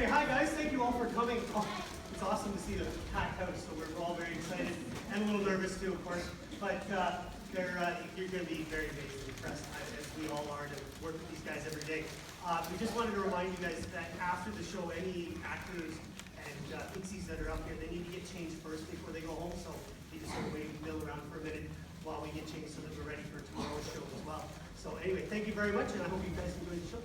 Anyway, hi guys, thank you all for coming. Oh, it's awesome to see the packed house, so we're all very excited and a little nervous too, of course. But you're going to be very, very impressed, as we all are, to work with these guys every day. We just wanted to remind you guys that after the show, any actors and pixies that are up here, they need to get changed first before they go home. So you just sort of wait and mill around for a minute while we get changed so that we're ready for tomorrow's show as well. So anyway, thank you very much, and I hope you guys enjoy the show.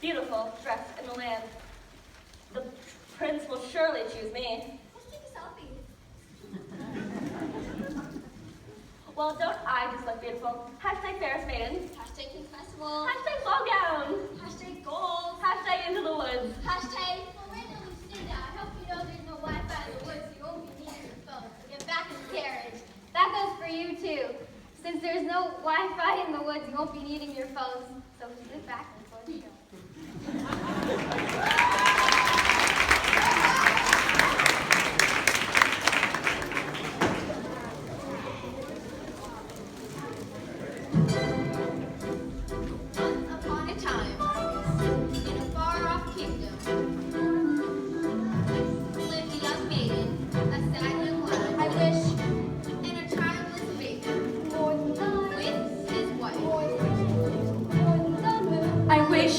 Beautiful dress in the land. The prince will surely choose me. Let's take a selfie. Well, don't I just look beautiful? Hashtag Ferris Maiden. Hashtag Pink Festival. Hashtag ball gown. Hashtag gold. Hashtag into the woods. Hashtag, well, Randall and Lucinda, I hope you know there's no Wi-Fi in the woods, so you won't be needing your phone. So get back in the carriage. That goes for you, too. Since there's no Wi-Fi in the woods, you won't be needing your phones. So get back and enjoy the show. Once upon a time, in a far-off kingdom, lived a young maiden, a sad young lad, I wish, and a childless baby, with his wife. I wish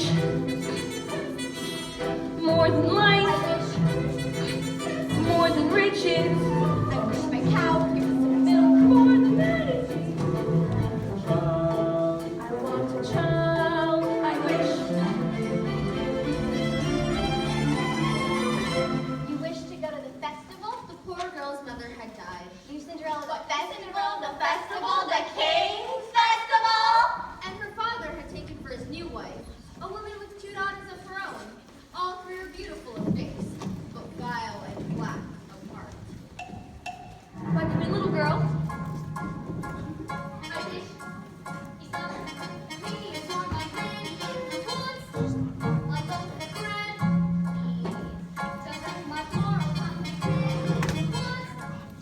more than life, more than riches. I wish my cow was in the middle. More than anything. I want a child. I wish. You wish to go to the festival? The poor girl's mother had died. You Cinderella, What the festival, the festival, the King's Festival! And her father had taken for his new wife a woman with 2 daughters of her own. All 3 are beautiful of face, but vile and black of heart. My pretty little girl. I wish he saw me for my granny in the woods, like old granny. Just like my poor old mama in the woods,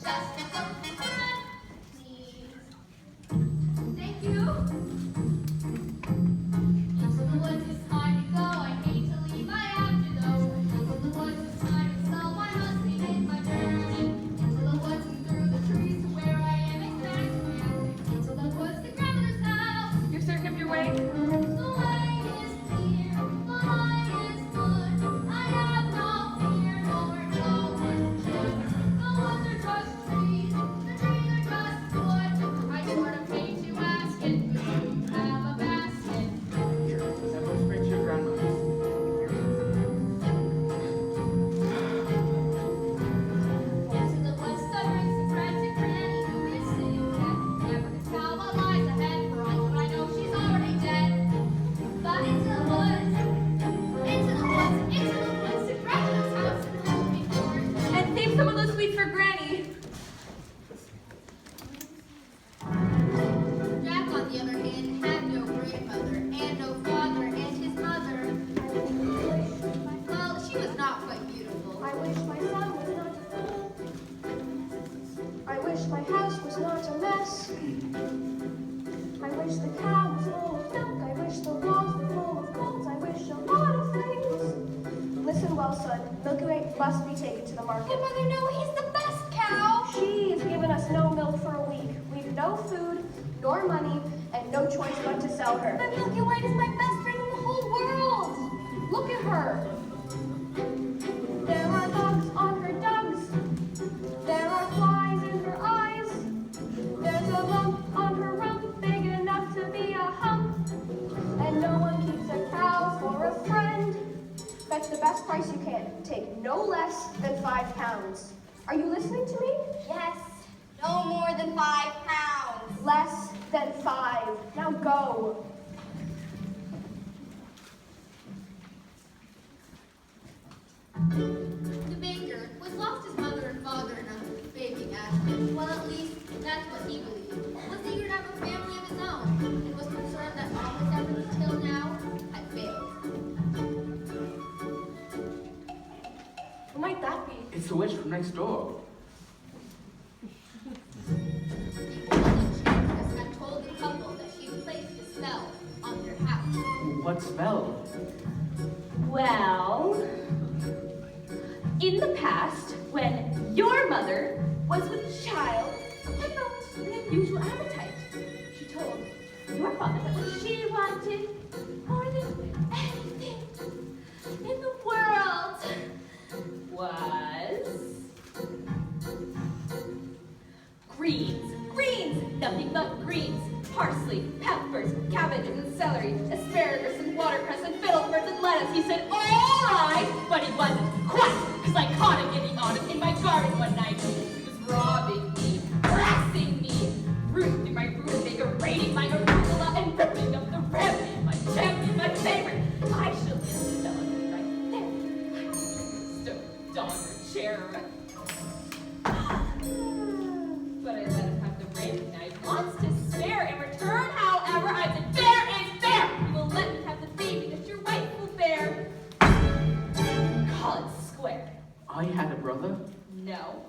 just like old granny. Thank you. Into the woods it's time to go. I hate to leave, I have to go. Into the woods it's time to go. I must begin my journey. Into the woods and through the trees to where I am exactly. Into the woods to grandmother's house. You're certain of your way? The way is clear, the way is good. I have no fear, nor no one should. The woods are just trees, the trees are just wood. I sort of hate to ask it, but you have a basket. That was great, your grandmother's. Into the woods I bring some frantic granny who is sitting there. Never can tell what lies ahead, for all that I know she's already dead. But into the woods, into the woods, into the woods, to grandmother's house and hold me forth. And save some of those sweets for Granny. Jack, on the other hand, had no grandmother, and no father, and his mother. Well, she was not quite beautiful. I wish my son was not a fool. I wish my house was not a mess. I wish the cow was full of milk. I wish the walls were full of colds. I wish a lot of things. Listen well, son. Milky Way must be taken to the market. But mother, no, he's the best cow. She's given us no milk for a week. We've no food, nor money, and no choice but to sell her. But Milky White is my best friend in the whole world. Look at her. There are bugs on her dugs. There are flies in her eyes. There's a lump on her rump big enough to be a hump. And no one keeps a cow for a friend. Fetch the best price you can. Take no less than £5. Are you listening to me? Yes. No than 5 pounds. Less than 5. Now go. The baker, who has lost his mother and father in a baking accident, well, at least that's what he believed, was eager to have a family of his own, and was concerned that all his efforts till now had failed. Who might that be? It's the witch from next door. The old enchantress had told the couple that she had placed a spell on their house. What spell? Well, in the past, when your mother was with child, had not an unusual appetite. She told your father that what she wanted more than anything in the world was greens, nothing but greens. Parsley, peppers, cabbages, and celery, asparagus, and watercress, and fiddlebirds, and lettuce. He said, all right, but he wasn't quite, because I caught him in the autumn in my garden one night. He was robbing me, harassing me, roosting my rutabaga, raiding my arugula, and ripping up the remedy, my champion, my favorite. I shall just tell him right there. I stone, dog, or chair. But I let him have the raven knife once to spare. In return, however, I said, fair is fair. You will let me have the baby that your wife will bear. Call it square. I had a brother. No,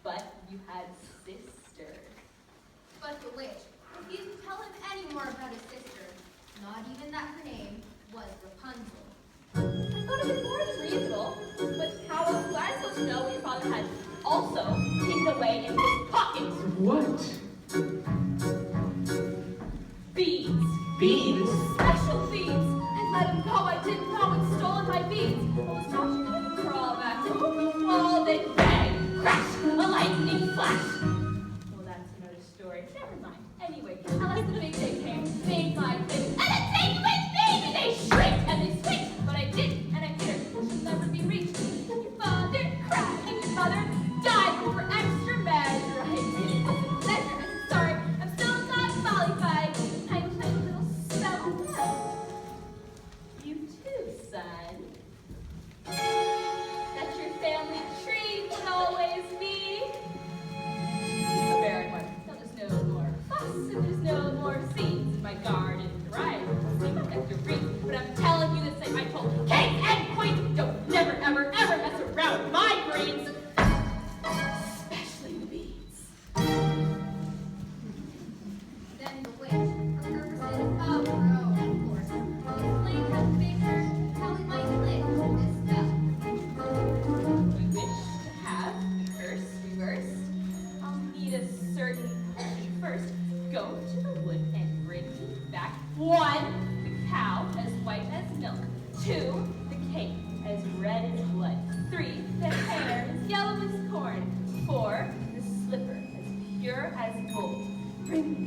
but you had sisters. But the witch refused to tell him any more about his sister, not even that her name was Rapunzel. I thought it was more than reasonable. But how else was I supposed to know what your father had also hidden away in his pockets? What? Beads. Beads? Special beads. I let him go. I didn't know he'd stolen my beads. I was watching him crawl back to the wall, then bang, crash, a lightning flash. Well, that's another story. Never mind. Anyway, unless the big day came, made my thing, and then take my baby. They shrieked and they squeaked, but I didn't, and I hit her. She'll never be reached. And your father cried, and your mother died over extra measure. I did it with a pleasure. I'm sorry, I'm still not mollified. I played a little spell on love. You too, son. That your family tree would always be a barren one. Now there's no more fuss and there's no more seeds in my garden. Right? See my nectarine. But I'm telling you the same. I told kings and queens, don't never, ever, ever mess around with my greens. Especially the beads. Then the witch, for purposes of her own, of course, explained how the baker how he might live this spell. We wish to have the curse reversed. I'll need a certain potion first. Go to the wood and bring me back 1, the cow as white as milk. 2, the cake as red as blood. 3, the hair as yellow as corn. 4, the slipper as pure as gold. Bring me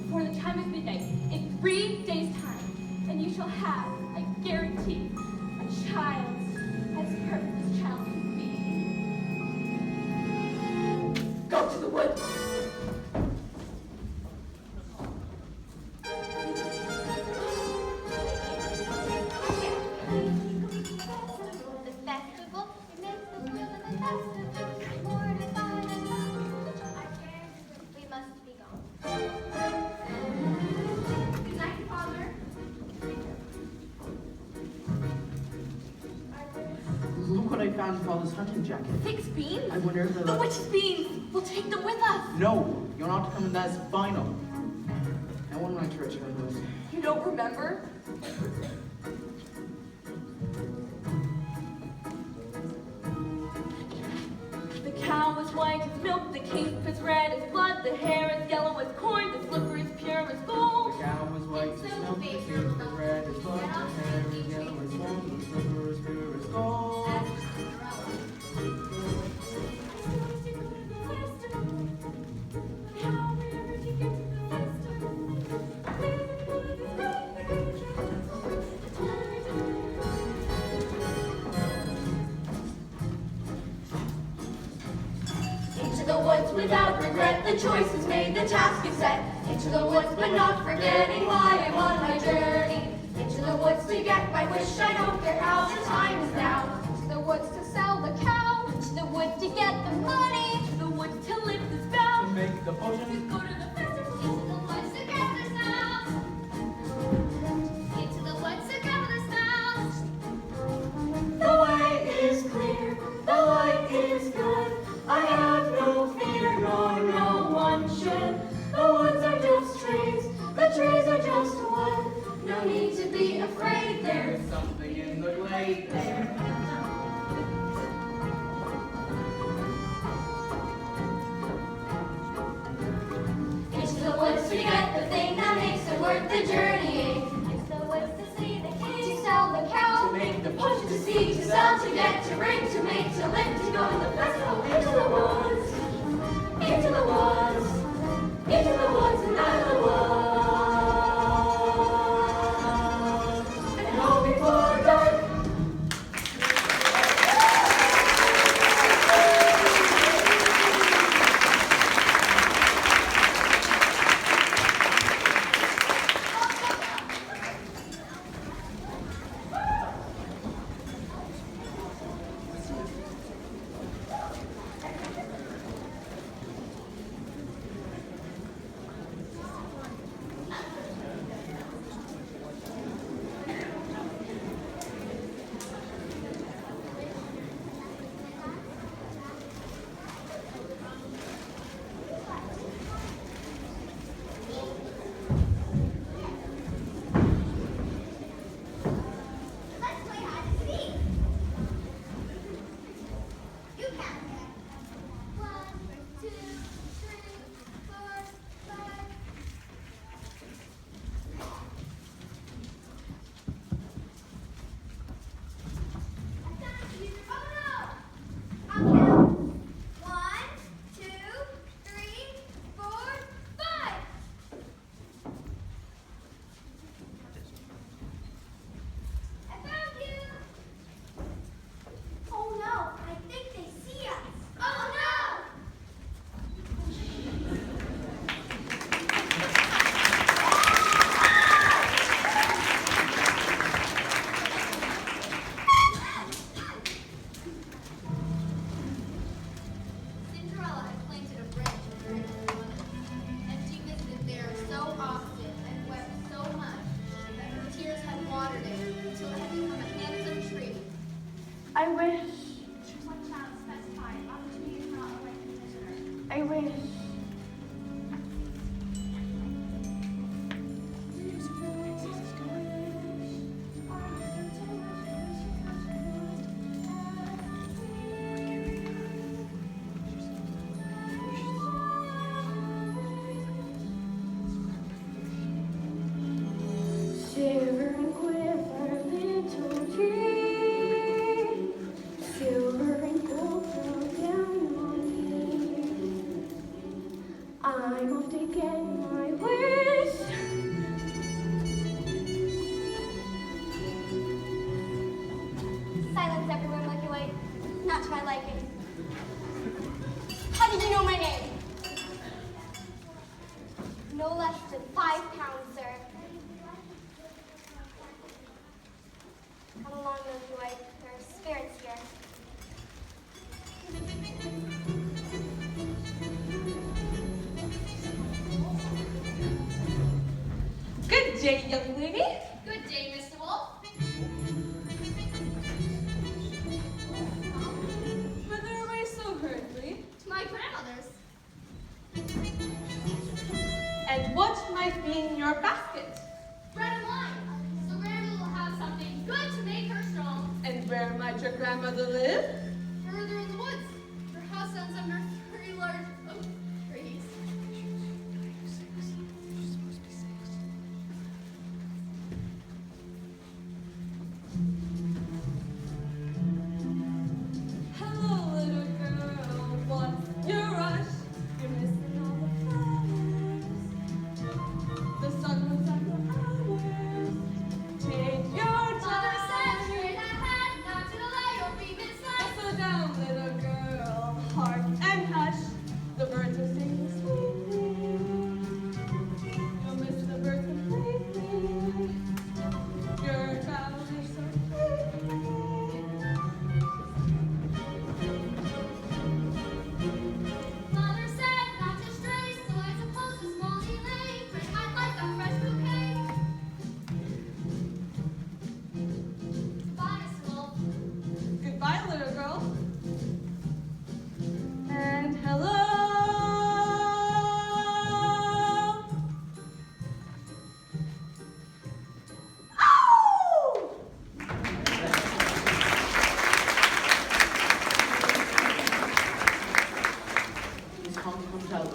before the time of midnight in 3 days' time, and you shall have, I guarantee, a child as perfect as child can be. Go to the woods. The festival, it makes the world of the festival more to find and love. I can't. We must be gone. Good night, Father. Look what I found in Father's hunting jacket. 6 beans? I wonder if The witch's beans! We'll take them with us! No, you're not coming. That's final. I want my church with. You don't remember? The cow was white as milk, the cape is red as blood, the hair is yellow as corn, the slipper is pure as gold. The cow was white as milk, the cape is red as blood, the hair is yellow as corn, the slipper is pure as gold. As for Cinderella, Into the woods without regret. regret, the choice is made, the task is set. Into the woods, but not forgetting why I'm on my journey. Into the woods to get my wish, I don't care how, the time is now. To the woods to sell the cow. To the woods to get the money. To the woods to lift the spell. To make the To potion. go to the festival. Into the woods to get the sound. Into the woods to get the sound. The way is clear, the light is good. I have no fear, nor no one should. The woods are just trees, the trees are just wood. No need to be afraid, there's There's something in the glade there. into the woods to get the thing that makes it worth the journeying. Into the woods to see the king. To sell the cow, To make the potion to see, to sell, to get, to bring, to make, to live, to go to the festival. Into the woods, into the woods, into the woods and out of the woods. And home before dark. Let's play hide and seek. You count. 1, 2, 3, 4, 5. I found you. Oh no! I'll count. 1, 2, 3, 4, 5. I found you! Oh no, I think they see us. Oh no! Cinderella had planted a branch under her woman, and she visited there so often and wept so much that her tears had watered it until it had become a handsome tree. I wish, One child specified. Opportunity is not a right visitor. I wish. Shiver and quiver, little tree. Silver and gold fall down on me. I'm off to get my wish. Silence everyone, Lucky White. Not to my liking. How did you know my name? No less than 5 pounds, sir. Come along, Lucky White. There are spirits here. Good day, young lady. Good day, Mr. Wolf. Whither away so hurriedly? To my grandmother's. And what might be in your basket? Bread and wine. So grandmother will have something good to make her strong. And where might your grandmother live? Further in the woods. Her house stands under 3 large oak trees. Hello, little girl. What's your rush? You're missing all the flowers. The sun was at your hours. Take your Mother said time. straight ahead, not to delay or be misled. Settle down, little girl. Heart and hush.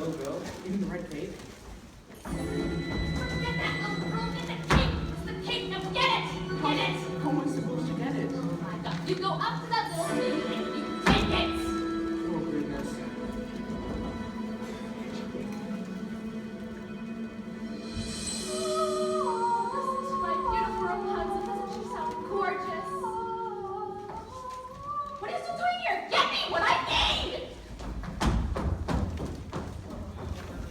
little girl. Give me the red cake. Get that little girl, get the cake! It's the cake, now get it! Get it! How am I supposed to get it? Oh my God, you go up to that little thing and you take it! Oh, goodness. Listen to my beautiful Rapunzel, doesn't she sound gorgeous? What are you still doing here? Get me what I need!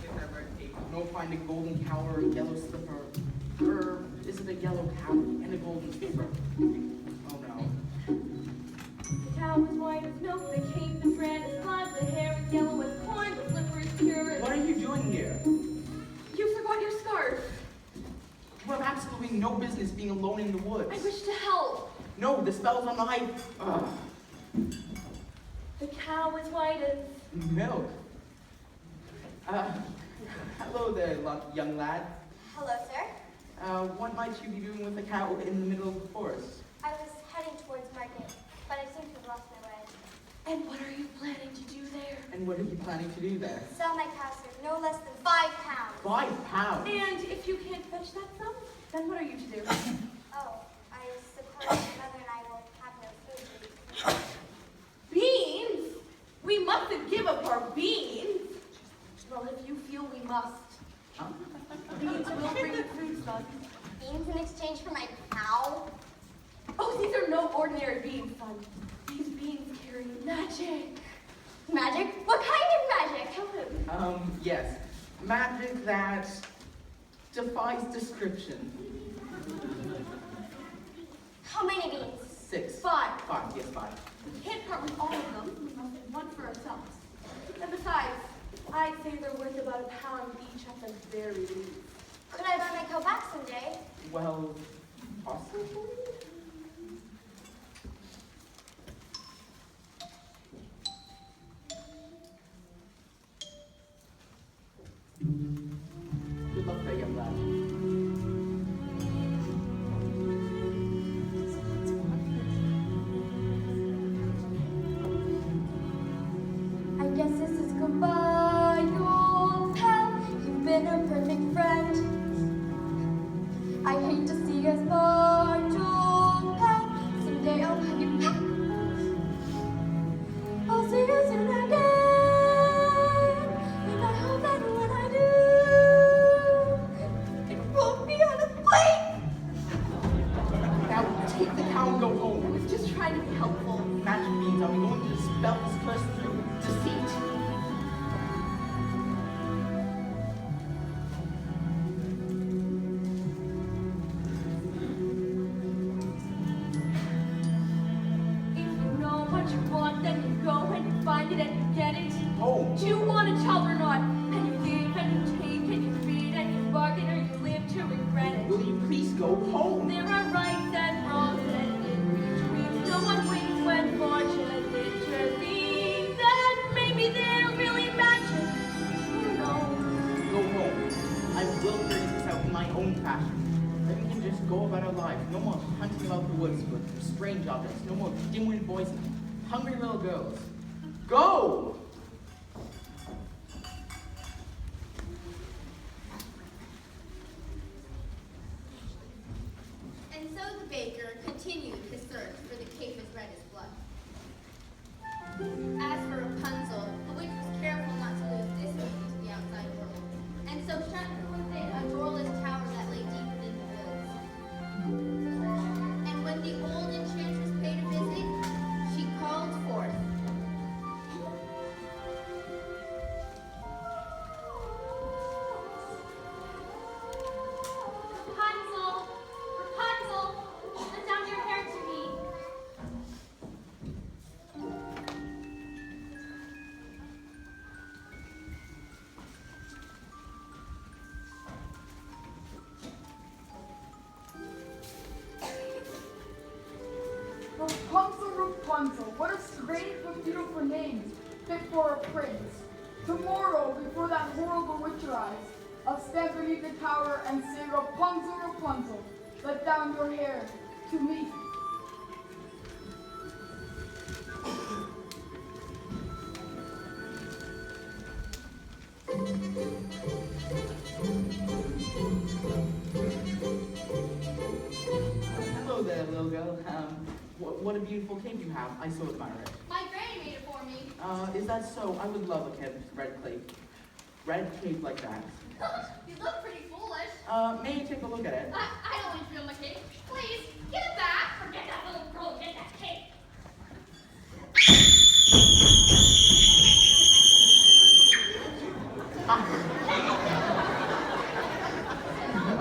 Get that red cake. No, find a golden cow or a yellow slipper. Or is it a yellow cow and a golden slipper? Oh no. The cow was white as milk, the cape is red as blood, the hair is yellow as corn, the slipper is pure as... What are you doing here? You forgot your scarf. You have absolutely no business being alone in the woods. I wish to help. No, the spell's on the light. The cow is white as... Milk. Hello there, young lad. Hello, sir. What might you be doing with a cow in the middle of the forest? I was heading towards market, but I seem to have lost my way. And what are you planning to do there? And what are you planning to do there? Sell my cow, sir, no less than 5 pounds. 5 pounds? And if you can't fetch that sum, then what are you to do? Oh, I suppose your mother and I will have no food to eat. Beans? We mustn't give up our beans. Well, if you feel we must. Huh? Beans will bring the food, son. Beans in exchange for my cow? Oh, these are no ordinary beans, son. These beans carry magic. Magic? What kind of magic? Tell him. Yes. Magic that defies description. How many beans? 6. 5. 5, yes, 5. We can't part with all of them. We must have one for ourselves. And besides, I'd say they're worth about a pound each at the very least. Could I buy my cow back someday? Well, possibly? Good luck there, young lad. I guess this is goodbye, old pal. You've been a perfect friend. I hate to see us part, old pal. Someday I'll hug you back. I'll see you soon again. And I hope that when I do, it won't be on a plane. Now, take the cow and go I home. was just trying to be helpful. Magic means, are we going to dispel this curse through deceit? If you know what you want, then you go and you find it and you get it. Home. Do you want a child or not? And you give and you take and you feed and you bargain or you live to regret it. Will you please go home? There are rights and wrongs and in between. No one wins when fortune intervenes. And maybe they're really magic. Who knows? Go home. I will figure this out in my own fashion. Then we can just go about our lives. No more hunting about the woods for strange objects. No more dim-witted boys and hungry little girls. Go! And so the baker continued his search for the cape as red as blood. As for Rapunzel, the witch was careful not to lose this way into the outside world, and so shut her within a doorless tower that lay deep within the woods. And when the old enchantress paid a visit, she called forth. Rapunzel! Rapunzel! Let down your hair to me. Rapunzel, Rapunzel, what a strange but beautiful name, fit for a prince. Tomorrow, before that horrible witch rise, I'll stand beneath the tower and say, Rapunzel, Rapunzel, let down your hair to me. what a beautiful cape you have. I so admire it. My granny made it for me. Is that so? I would love a red cape like that. You look pretty foolish. May I take a look at it? I don't want to feel my cape. Please, give it back. Forget that little girl, get that cape.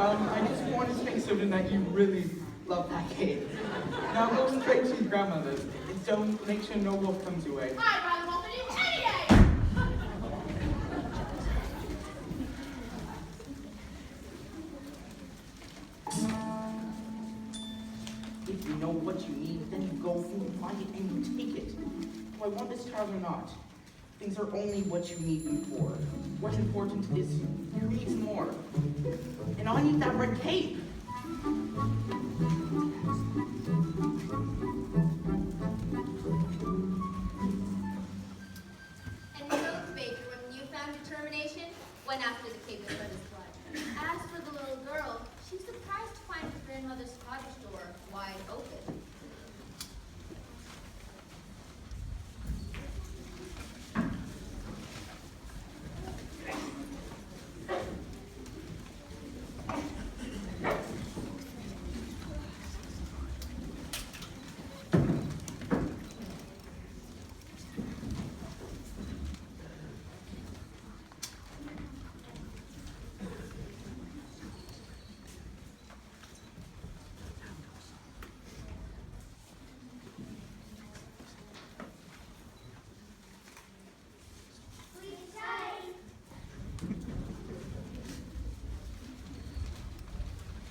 I just wanted to make certain that you really love that cape. Now go straight to your grandmother's. Don't make sure no wolf comes your way. I'd rather walk than you any day. If you know what you need, then you go and you find it and you take it. Do I want this child or not? Things are only what you need them for. What's important is you need some more. And I need that red cape. And you know, Baker, when you found determination, went after the cape that his blood. As for the little girl, she's surprised to find her grandmother's cottage door wide open.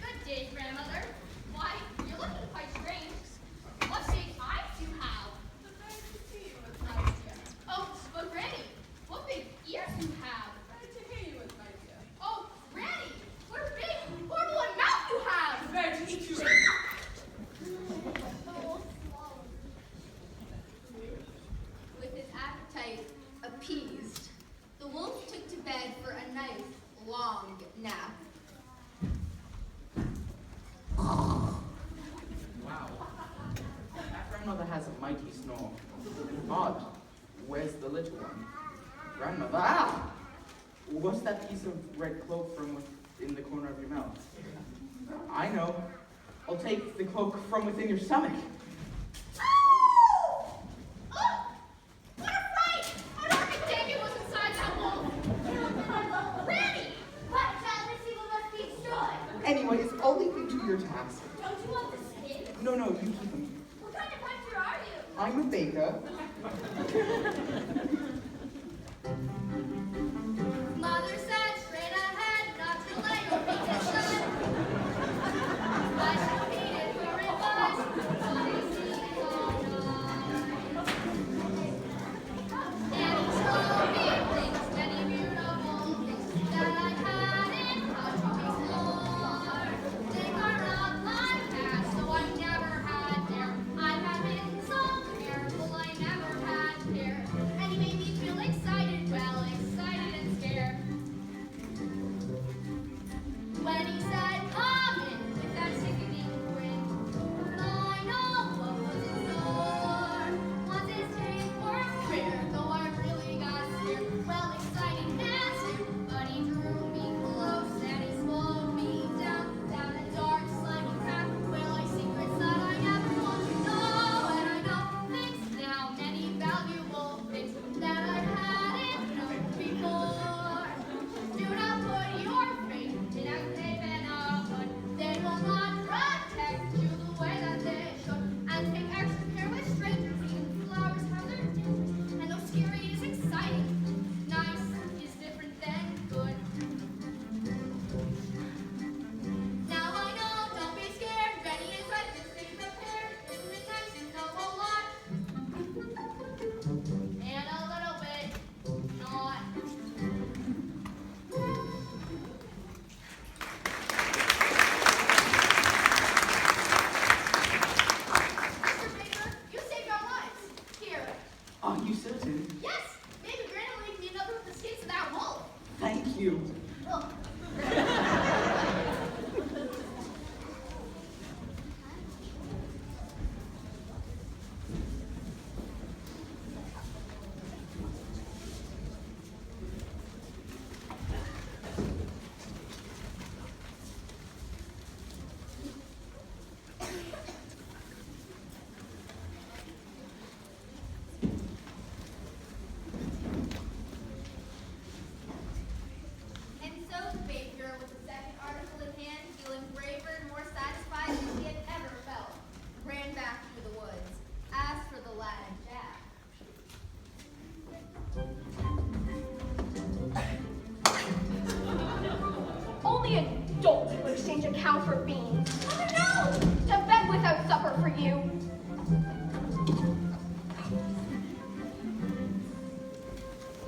Good day, grandmother. Why, you're looking quite strange. What big eyes you have. Nice to see you, Miss Nadia. Oh, but Granny, what big ears you have. Glad to hear you, Miss Nadia. Oh, Granny, what a big, horrible mouth you have. Glad to eat you. With his appetite appeased, the wolf took to bed for a nice, long nap. Wow. That grandmother has a mighty snore. Odd. Where's the little one? Grandmother. Ah! What's that piece of red cloak from in the corner of your mouth? I know. I'll take the cloak from within your stomach. Oh! Oh! What a fright! How dark and dank it was inside that wolf! Granny! But that receiver must be destroyed. Anyways, I'll leave you to your task. Don't you want the skin? No, you keep them. What kind of hunter are you? I'm a baker. Mother said straight ahead, not to let your feet get shut. I shall heed her advice, I see all night. And he showed me things, many beautiful things that I hadn't thought to explore. They were not like that, so I never had there. I have been so careful, I never had care. And he made me feel excited, well, excited and scared. When he said, come in, with that sickening grin, I know what was in store. Was his teeth were clear, though I really got scared. Well, exciting and scared, but he drew me close and he slowed me down a dark, slimy path where lay secrets that I never want to know. And I know things now, many valuable things that I hadn't known before. Do not put your faith in a cave and a hood. They will not protect you the way that they should. And take extra care with strangers, even flowers have their dangers. And though scary is exciting, nice is different than good. Now I know, don't be scared. Ready is right, just stay prepared. Isn't it nice to know a lot? And a little bit not. Mr. Baker, you saved our lives. Here. Are you certain? Yes, maybe Granny will leave me another of the skins of that wolf. Thank you. Ugh. to count for beans. Oh no! To bed without supper for you.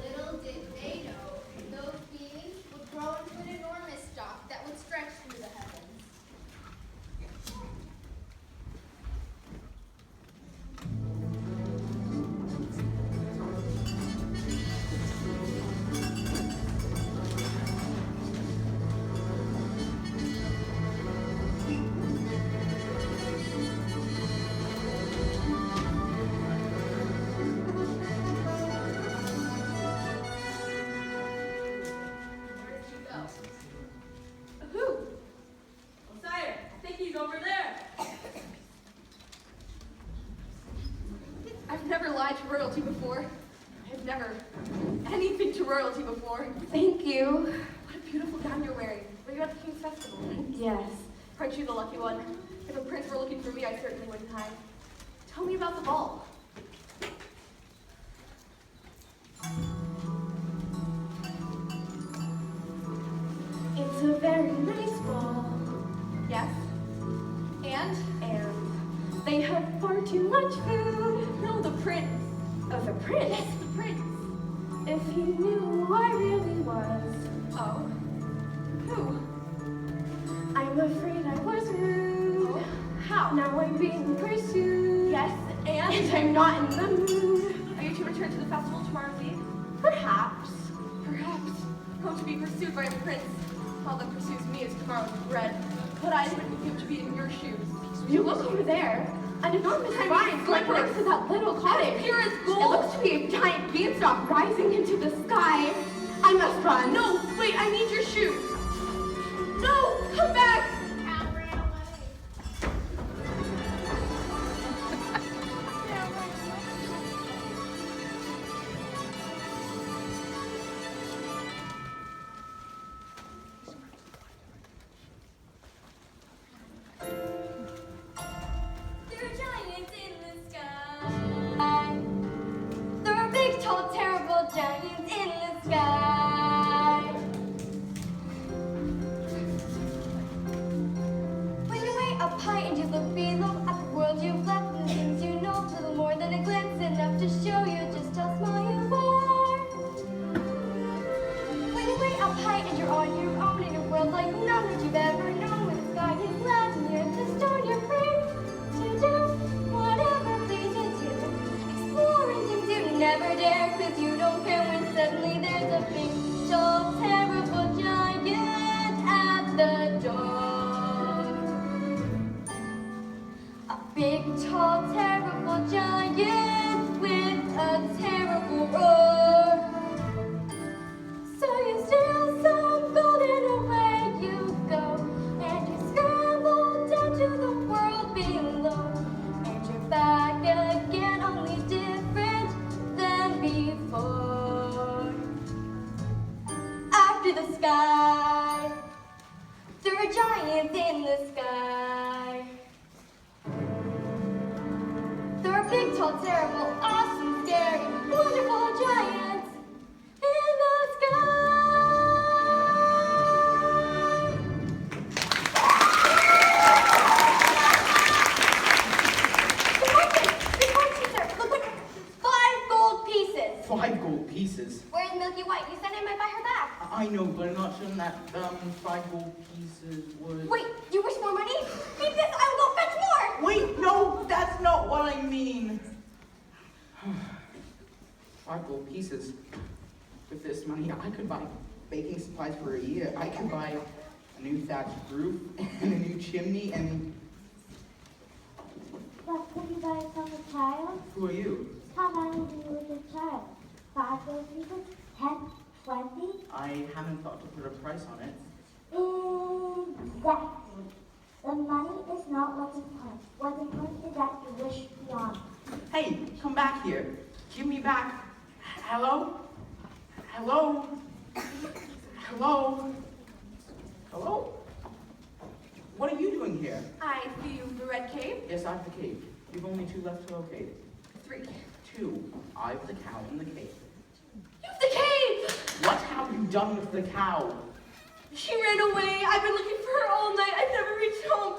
Little did they know, those beans would grow into an enormous stalk that would stretch through the heavens. Where did you go? Who? Well, sire, I think he's over there. I've never lied to royalty before. I've never anything to royalty before. Thank you. What a beautiful gown you're wearing. Were you at the King's Festival? Yes. Aren't you the lucky one? If a prince were looking for me, I certainly wouldn't hide. Tell me about the ball. It's a very nice ball. Yes? And? And they have far too much food. No, the prince. Oh, the prince? Yes, the prince. If he knew who I really was. Oh. Who? I'm afraid I was rude. Oh. How? Now I'm being pursued. Yes, And and? I'm not in the mood. Are you to return to the festival tomorrow eve? Perhaps. Perhaps. Home to be pursued by a prince. All that pursues me is tomorrow's bread. But I wouldn't give to be in your shoes. You look over there. An enormous I'm vine slippers. like next to that little cottage. As pure as It gold. looks to be a giant beanstalk rising into the sky. I must run. No, wait, I need your shoes. No, come back. Al ran away. There are giants in the sky. There are big, tall, terrible giants in the sky. When you're way up high and you look below at the world you've left and the things you know, little more than a glance enough to show you just how small you are. When you're way up high and you're on your own in a world like none that you've ever known, when the sky is flat and you're at the stone, you're free to do whatever pleases you. Exploring things you never dare, 'cause you don't care when suddenly there's a big, tall, terrible giant at the door. A big, tall, terrible giant with a terrible roar. So you steal some gold and away you go, and you scramble down to the world below, and you're back again, only different than before. After the sky, there are giants in the sky. There are big, tall, terrible, awesome, scary, wonderful giants in the sky. The fortune, sir. Look, 5 gold pieces. 5 gold pieces. We're in Milky White. You said I might buy her back. I know, but I'm not sure that 5 gold pieces would. Wait, you wish more money? Keep this. I will go fetch more. Wait, no, that's not what I mean. 5 gold pieces. With this money, I could buy baking supplies for a year. I could buy a new thatched roof and a new chimney and. But could you buy it from a child? Who are you? How many do you with a child? 5 gold pieces? 10? 20? I haven't thought to put a price on it. Exactly. The money is not what's important. What's important is that you wish beyond. Hey, come back here. Give me back. Hello? Hello? Hello? Hello? What are you doing here? I see you the red cave. Yes, I've the cave. You've only 2 left to locate. 3. 2. I've the cow in the cave. You've the cave! What have you done with the cow? She ran away. I've been looking for her all night. I've never reached home.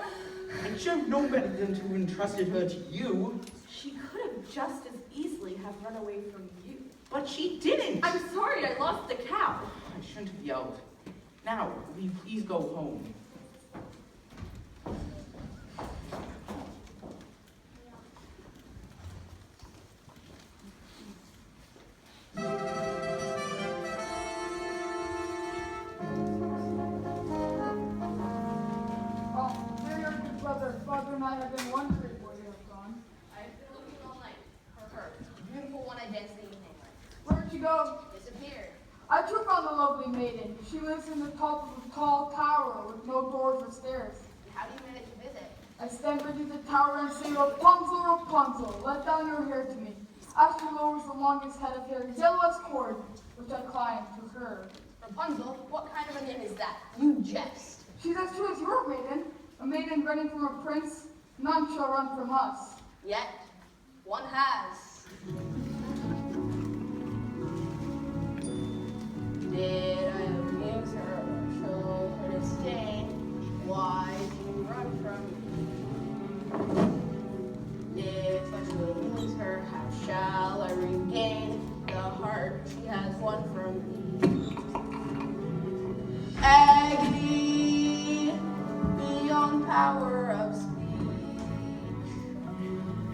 I should have known better than to have entrusted her to you. She could have just as easily have run away from you. But she didn't. I'm sorry I lost the cow. I shouldn't have yelled. Now, will you please go home? Dear good brother, Father and I have been wondering where you have gone. I've been looking all night for her. The beautiful one I danced the evening with. Where'd you go? Disappeared. I took on the lovely maiden. She lives in the top of a tall tower with no doors or stairs. How do you manage to visit? I stand beneath the tower and say, Rapunzel, Rapunzel, let down your hair to me. After lowers the longest head of hair, yellow as cord, which I climb to her. Rapunzel, what kind of a name is that? You jest. She's as true as your maiden. A maiden running from a prince, none shall run from us. Yet, one has. Did I abuse her or show her disdain? Why do you run from me? If I should lose her, how shall I regain the heart she has won from me? Agony beyond power of speech.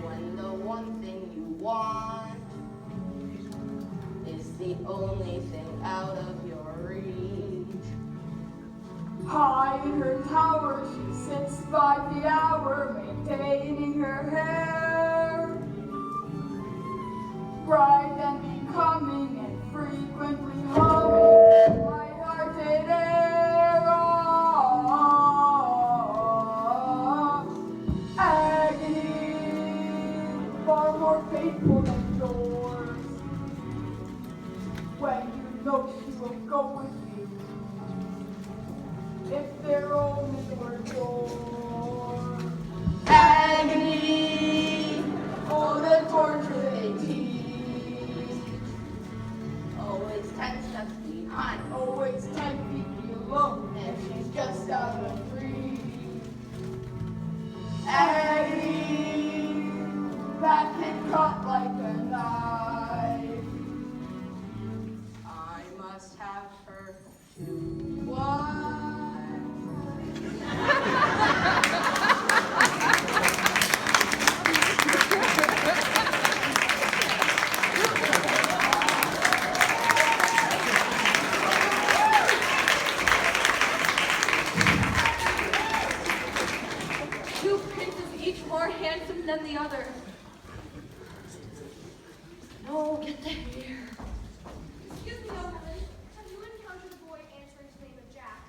When the one thing you want is the only thing out of your reach. High in her tower, she sits by the hour, maintaining her hair. Bright and becoming and frequently humming, light-hearted air. Agony, far more painful than yours. When you know she will go with you. If there only were door. Agony, oh the torture they teach. Always 10 steps behind. Always 10 feet below, and she's just out of reach. Agony, that can cut like a knife. I must have her to What? Two princes, each more handsome than the other. No, get the hair. Excuse me, O'Helen. Have you encountered a boy answering to the name of Jack?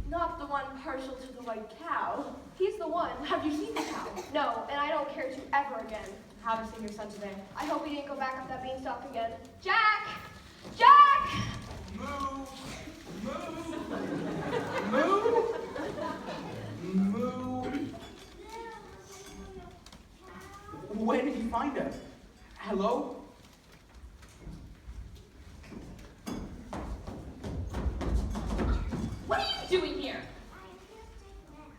Not the one partial to the white cow. He's the one. Have you seen the cow? No, and I don't care to ever again. Haven't seen your son today. I hope he didn't go back up that beanstalk again. Jack! Jack! Moo! Moo! Moo! Where did you find her? Hello? What are you doing here?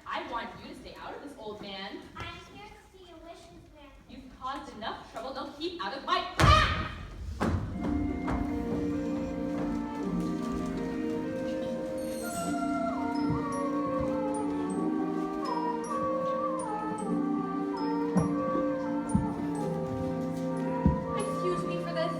I want you to stay out of this, old man. I'm here to see your wishes granted. You've caused enough trouble. Now keep out of my path! Excuse me for this.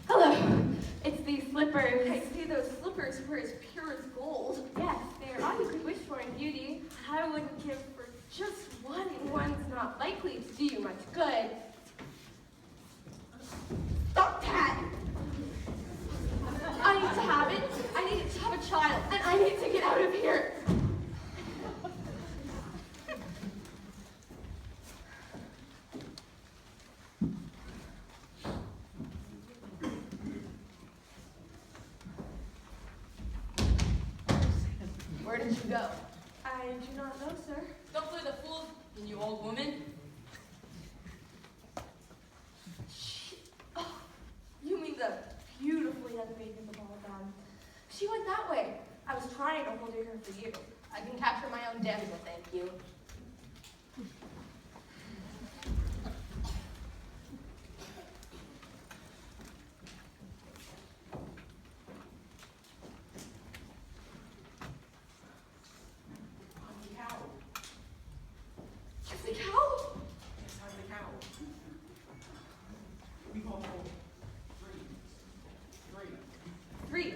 Hello. It's these slippers. I see those slippers were as pure as gold. Yes, they are all you could wish for in beauty. I wouldn't give for just one. One's not likely to do you much good. Stop that! I need to have it. I need to have a child. And I need to get out of here. did you go? I do not know, sir. Don't play the fool, you old woman. Oh, you mean the beautiful young maiden in the ball gown. She went that way. I was trying to hold her here for you. I can capture my own damsel, thank you. The cow? Yes, I'm the cow. We call three. 3.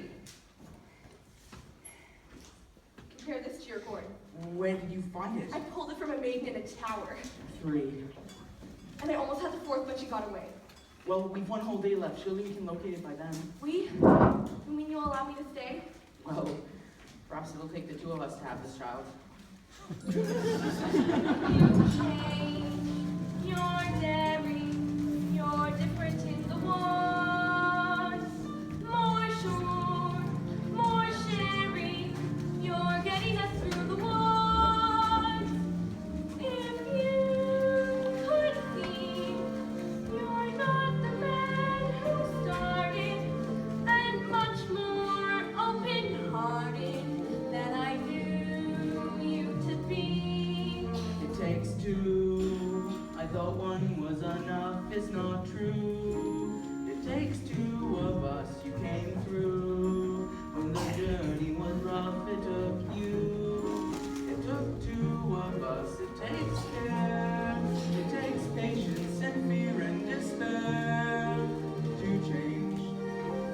Compare this to your cord. Where did you find it? I pulled it from a maiden in a tower. 3. And I almost had the 4th, but she got away. Well, we've one whole day left. Surely we can locate it by then. You mean you'll allow me to stay? Well, perhaps it'll take the 2 of us to have this child. You change, you're daring, you're different in the woods. More sure, more sharing, you're getting us through the woods. If you could see, you're not the man who started, and much more open-hearted than I knew you to be. It takes 2. I thought 1 was enough. It's not true. It takes 2 of us. You came through. When the journey was rough, it took you. It took 2 of us. It takes care. It takes patience and fear and despair to change.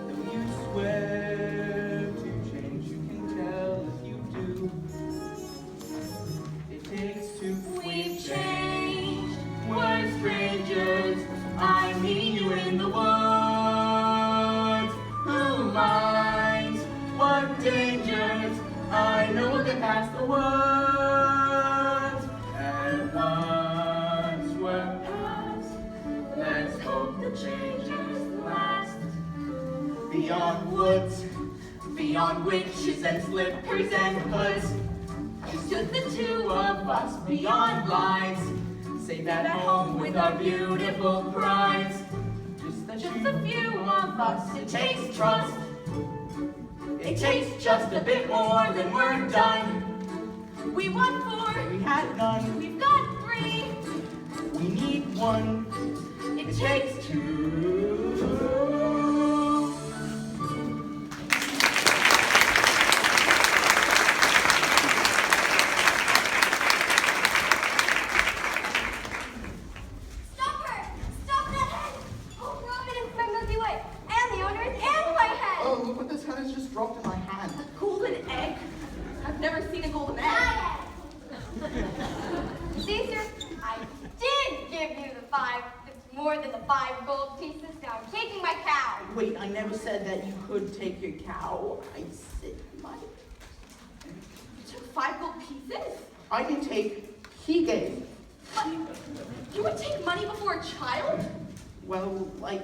Though you swear to change, you can tell if you do. It takes 2. We've changed, we're strangers. I meet you in the woods. Who minds what dangers? I know that past the woods. And once we're past, Let's hope the changes last. beyond woods, beyond witches and slippers and hoods. It's just the 2 Of us beyond lies, safe at home with our beautiful prize. Just a few of us. It takes trust. It takes just a bit more than we're done. We want 4. We had none. We've got 3. We need 1. It takes 2. Stop her! Stop that head! Oh, Robin, it's my Milky Way, and the owners, and my head! Oh, look what this head has just dropped in my hand. A golden egg? I've never seen a golden egg. My egg! Caesar, I did give you the 5. It's more than the 5 gold pieces. Now I'm taking my cow. Wait, I never said that you could take your cow. I said money. You took 5 gold pieces? I can take, he gave. But you would take money before a child? Well, like,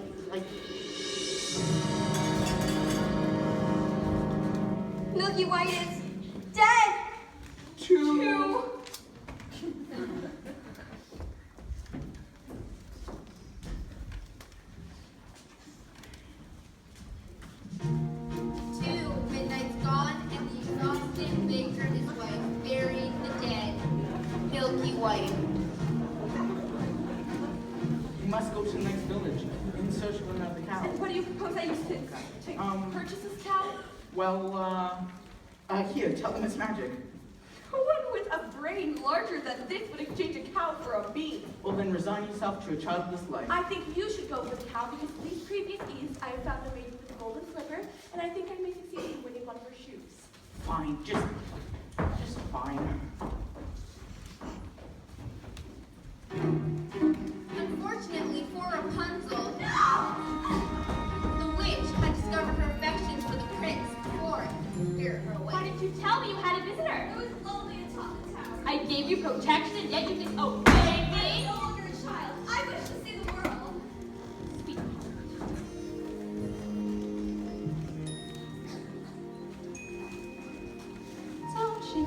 Milky Way is dead! 2. Midnight's gone, and the exhausted baker and his wife buried the dead Milky White. We must go to the next village in search of another cow. And what do you propose I use to purchase this cow? Well, here, tell them it's magic. Who one with a brain larger than this would exchange a cow for a bean? Well, then resign yourself to a childless life. I think you should go for the cow because these previous eves I have found a maiden with a golden slipper, and I think I may succeed in winning one of her shoes. Fine, just fine. Unfortunately for Rapunzel, the witch had discovered her affections for the prince before he spirited her away. Why didn't you tell me you had a visitor? It was only a talk tower. I gave you protection and yet you disobeyed me? No longer a child. I wish to see the world. Speak. Don't you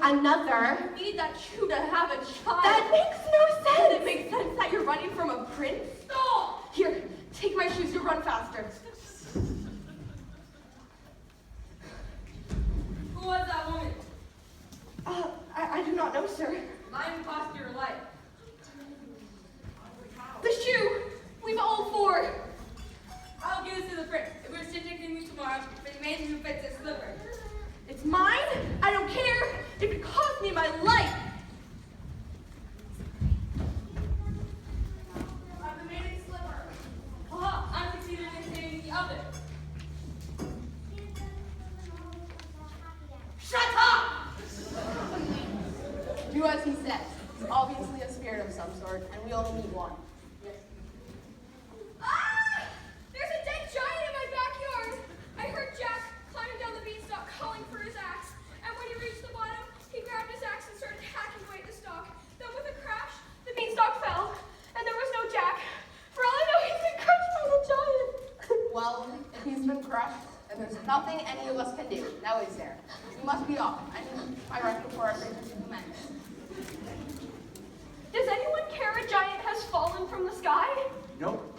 Another. You need that shoe to have a child. That makes no sense. Does it make sense that you're running from a prince? No. Here, take my shoes. You'll run faster. Who was that woman? I do not know, sir. Mine cost your life. The shoe. We've all four. I'll give this to the prince. If we're stitching things tomorrow, but the man who fits a slipper. It's mine. I don't care if it cost me my life. I'm the maiden slipper. Aha, I'm succeeding in saving the other. Shut up! Do as he says. He's obviously a spirit of some sort, and we all need one. Ah! There's a dead giant in my backyard. I heard Jack climbing down the beanstalk calling for his axe, and when he reached the bottom, he grabbed his axe and started hacking away at the stalk. Then with a crash, the beanstalk fell, and there was no Jack. For all I know, he's been crushed by the giant. Well, if he's been crushed, then there's nothing any of us can do. Now is there? We must be off. I mean, I rest before our greatest commence. Does anyone care a giant has fallen from the sky? Nope.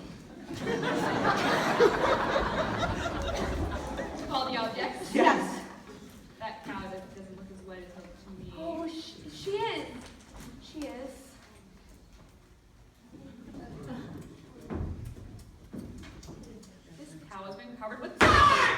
Call the objects. Yes. That cow doesn't look as wet as her to me. Oh, she is. She is. This cow has been covered with dirt!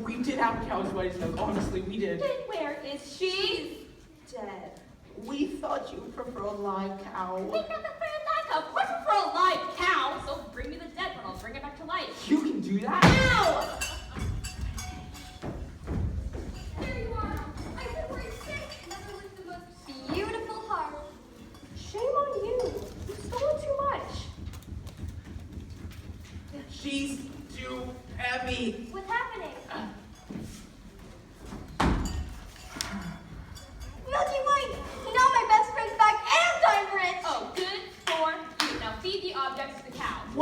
We did have a cow's white milk. Honestly, we did. Then where is she? Dead. We thought you preferred live cow. We never bring it back up. What's for a live cow? So bring me the dead one. I'll bring it back to life. You can do that? Ow!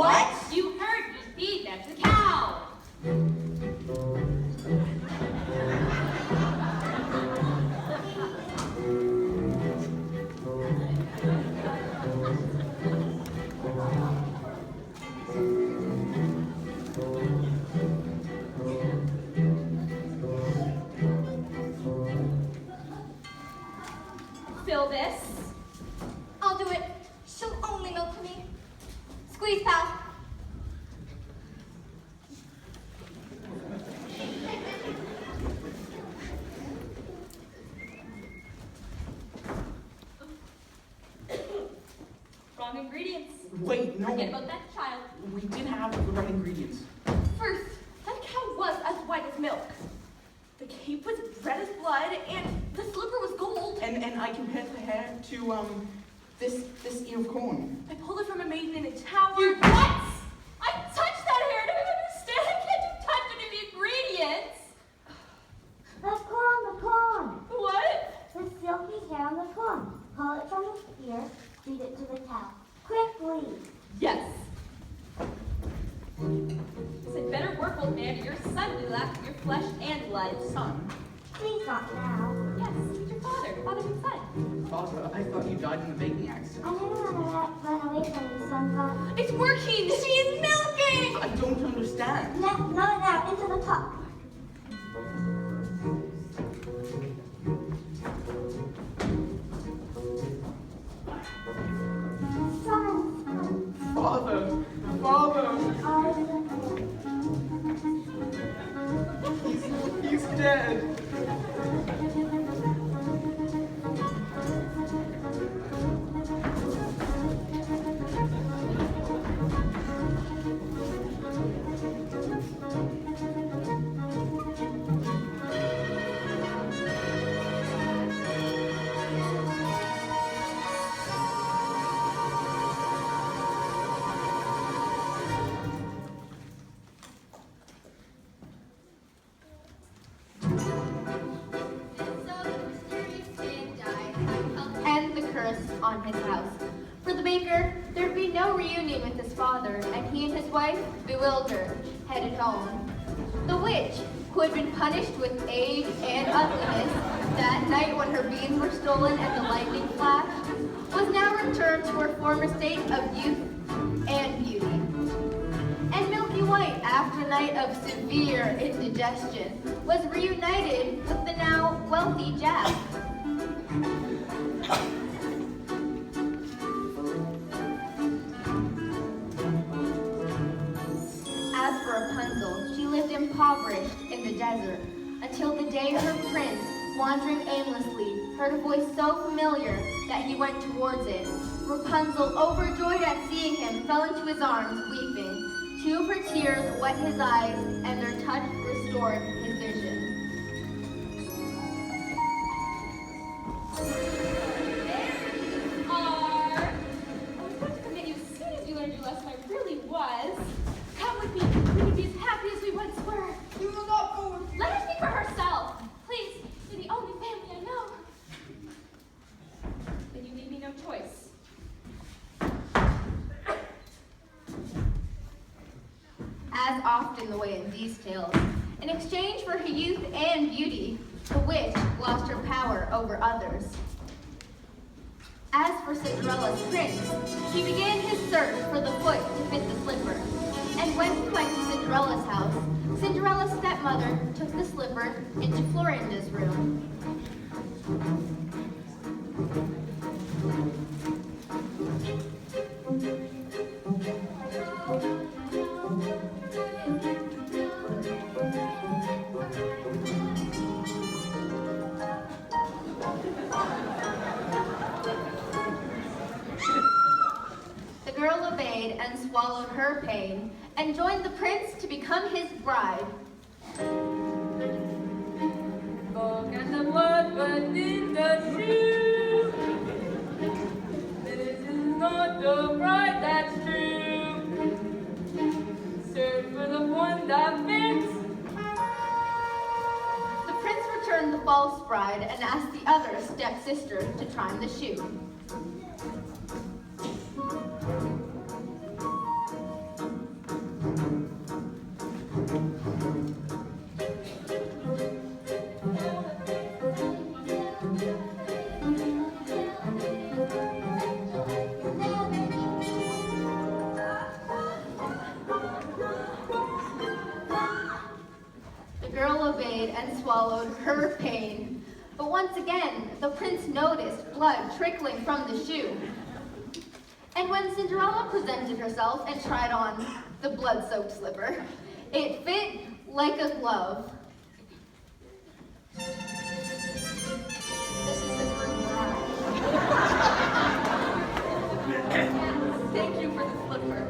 What? You heard me. Feed them to the cow. Fill this. I'll do it. She'll only milk me. Squeeze, pal. Wrong ingredients. Wait, no. Forget about that child. We did have the right ingredients. First, that cow was as white as milk. The cape was red as blood, and the slipper was gold. And I compared the hair to this ear of corn. I pulled it from a maiden in a tower. You what? I touched that hair. Do you understand? Can't you touch any of the ingredients? The corn, the corn. What? The silky hair on the corn. Pull it from its ear, feed it to the cow. Quickly. Yes. Said better work, old man. Your son will laugh at your flesh and blood. Son? Please not now. Yes, he's your father. Father and son. Father, I thought you died in the baking I accident. didn't want to run away from you, son, but It's working! She's milking! I don't understand. not now, into the pot. Son, Father! Father! He's dead. And the curse on his house. For the baker, there'd be no reunion with his father, and he and his wife, bewildered, headed home. The witch, who had been punished with age and ugliness that night when her beans were stolen and the lightning flashed, was now returned to her former state of youth and beauty. And Milky White, after a night of severe indigestion, was reunited with the now wealthy Jack. As for Rapunzel, she lived impoverished in the desert until the day her prince, wandering aimlessly, heard a voice so familiar that he went towards it. Rapunzel, overjoyed at seeing him, fell into his arms, weeping. Two of her tears wet his eyes, and their touch restored his vision. I was going to commit you as soon as you learned your lesson. I really was. Come with me. We can be as happy as we once were. You will not go with me. Let her speak for herself. Please, you're the only family I know. Then you leave me no choice. As often the way in these tales, in exchange for her youth and beauty, the witch lost her power over others. As for Cinderella's prince, he began his search for the foot to fit the slipper. And when he went to Cinderella's house, Cinderella's stepmother took the slipper into Florinda's room. The girl obeyed and swallowed her pain and joined the prince to become his bride. Look at the blood within the shoe. This is not the bride that's true. Search for the one that fits. The prince returned the false bride and asked the other stepsister to try the shoe. swallowed her pain. But once again, the prince noticed blood trickling from the shoe. And when Cinderella presented herself and tried on the blood-soaked slipper, it fit like a glove. This is the groom bride. Thank you for the slipper.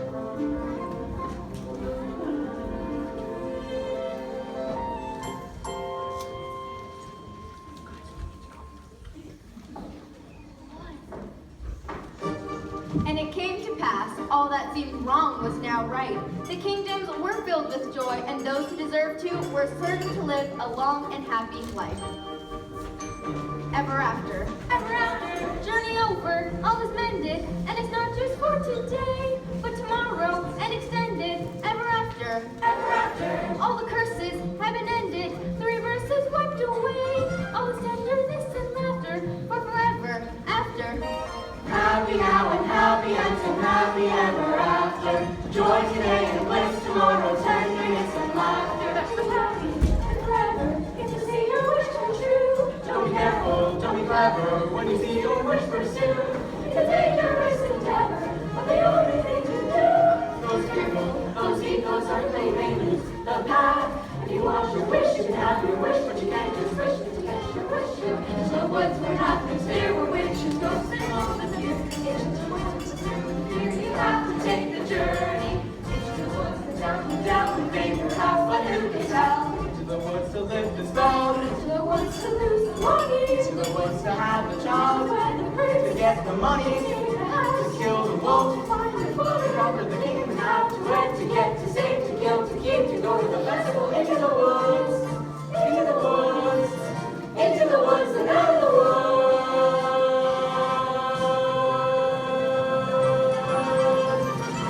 And it came to pass, all that seemed wrong was now right. The kingdoms were filled with joy, and those who deserved to were certain to live a long and happy life. Ever after. Ever after. Journey over, all is mended, and it's not just for today, but tomorrow and extended. Ever after. Ever after. All the curses have been ended, the reverses wiped away. All is tenderness and laughter for forever after. Happy now and happy until happy ever after. Joy today and bliss tomorrow, tenderness and laughter. So happy and forever, get to see your wish come true. Don't be careful, don't be clever, when you see your wish pursue. It's a dangerous endeavor, but the only thing to do. Those fearful, those ego's may lose the path. If you want your wish, you can have your wish, but you can't just wish it to get your wish. Into the woods where nothing's there, where witches, ghosts, and all the fear. Into the woods where you have to take the journey. Into the woods and down, and vain your house, but who can tell? Into the woods to live the spell. Into the woods to lose the longing. Into the woods to have the child. When the prince To get the money. in the house. To kill the wolf. To find the To father. conquer the king. To have to wed, to get, to save, to kill, to keep, to go to the festival. Into the woods, into the woods, into the woods and out of the woods.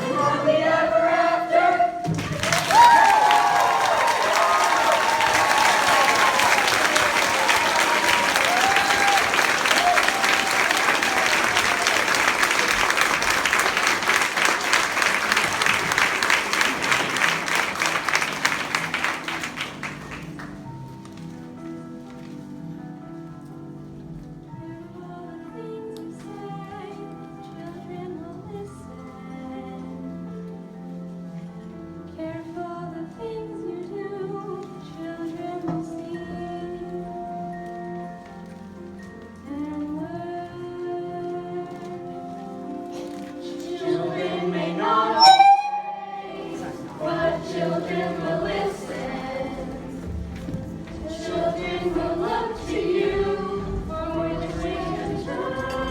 And happy ever after. Children may not say, but children will listen. Children will look to you for which we can turn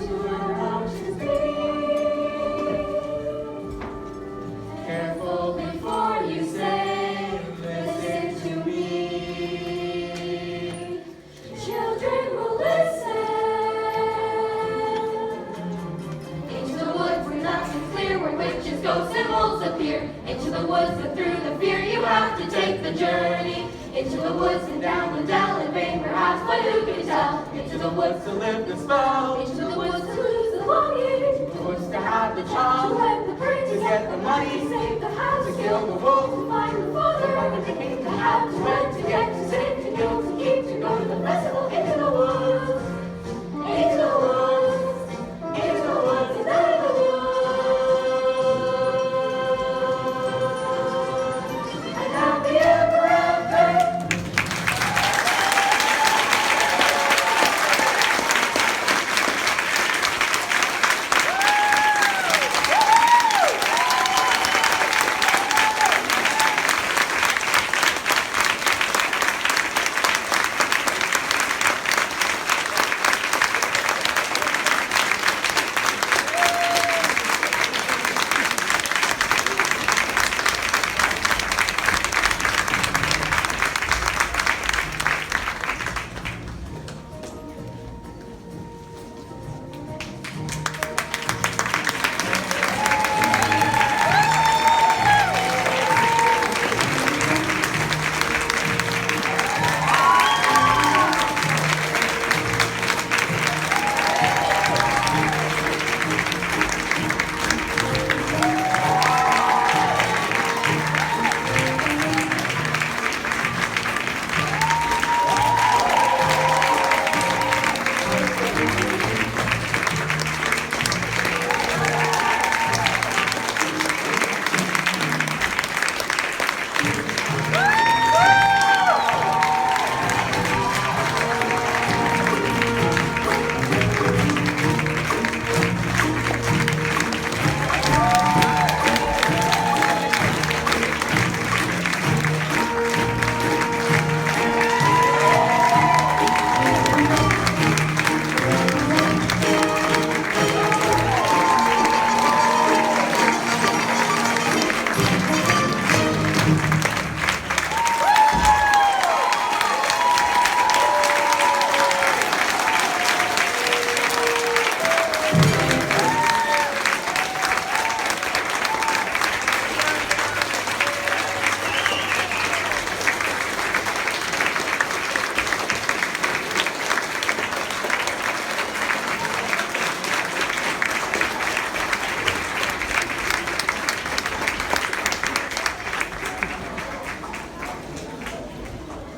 to our mountains be. Careful before you say, listen to me. Children will listen. Into the woods where nothing's clear, where witches, ghosts, and wolves appear. Into the woods and through the fear, you have to take the journey. Into the woods and down, in vain perhaps, but who can tell? Into the woods to live the spell. Into the woods to lose the longing. The woods to have the To child. wed the prince. To get the money. To save the house. To kill the wolf. To find the father. To conquer the king. To have to wed, to get, to save, to kill, to keep, to go to the festival.